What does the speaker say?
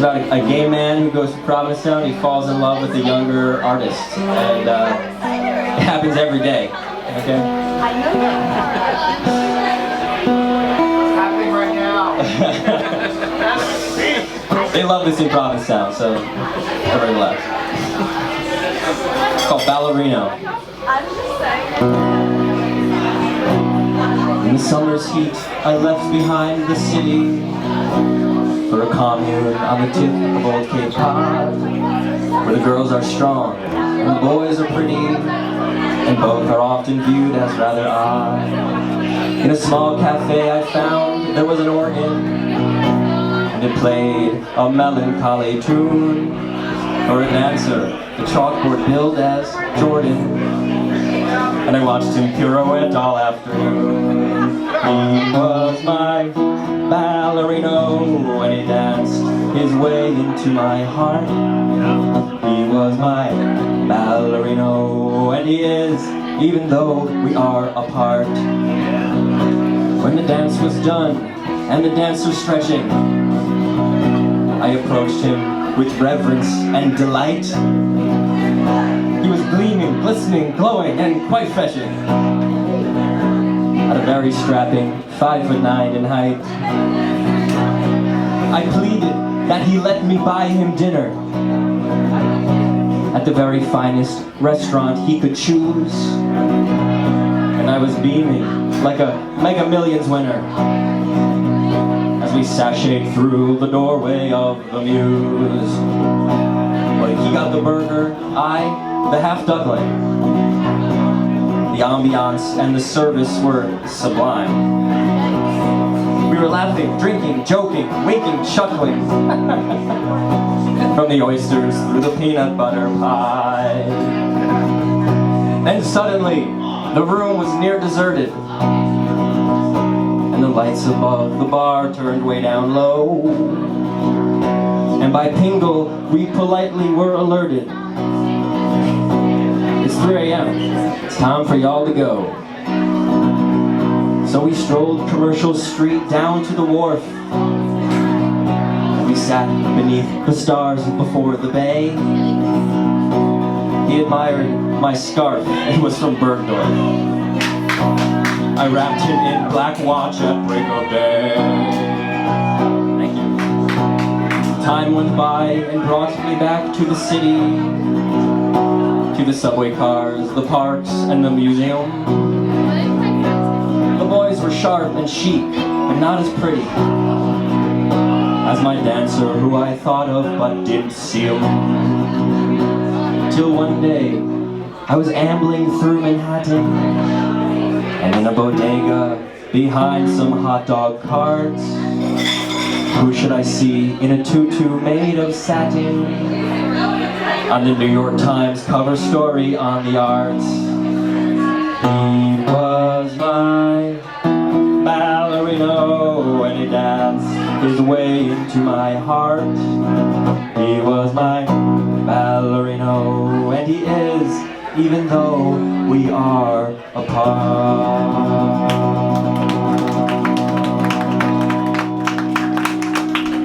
about a gay man who goes to Provincetown. He falls in love with a younger artist, and it happens every day. Okay. Happening right now. They love this in Provincetown, so everybody laughs. It's called Ballerino. In the summer's heat, I left behind the city for a commune on the tip of Old Cape Cod, where the girls are strong and the boys are pretty, and both are often viewed as rather odd. In a small cafe I found there was an organ, and it played a melancholy tune for a dancer, the chalkboard billed as Jordan, and I watched him pirouette all afternoon. He was my ballerino when he danced his way into my heart. He was my ballerino, and he is, even though we are apart. When the dance was done and the dancer stretching, I approached him with reverence and delight. He was gleaming, glistening, glowing, and quite fetching. At a very strapping 5'9" in height. I pleaded that he let me buy him dinner at the very finest restaurant he could choose. And I was beaming like a Mega Millions winner as we sashayed through the doorway of the Muse. But he got the burger, I the half duckling. The ambiance and the service were sublime. We were laughing, drinking, joking, winking, chuckling from the oysters through the peanut butter pie. And suddenly, the room was near deserted, and the lights above the bar turned way down low. And by Pingle, we politely were alerted. It's 3 a.m. It's time for y'all to go. So we strolled Commercial Street down to the wharf. We sat beneath the stars before the bay. He admired my scarf. It was from Bergdorf. I wrapped him in black watch at break of day. Thank you. Time went by and brought me back to the city, to the subway cars, the parks, and the museum. The boys were sharp and chic, but not as pretty as my dancer who I thought of but didn't see him. Till one day, I was ambling through Manhattan, and in a bodega behind some hot dog carts, who should I see in a tutu made of satin? On the New York Times cover story on the arts. He was my ballerino and he danced his way into my heart. He was my ballerino and he is, even though we are apart.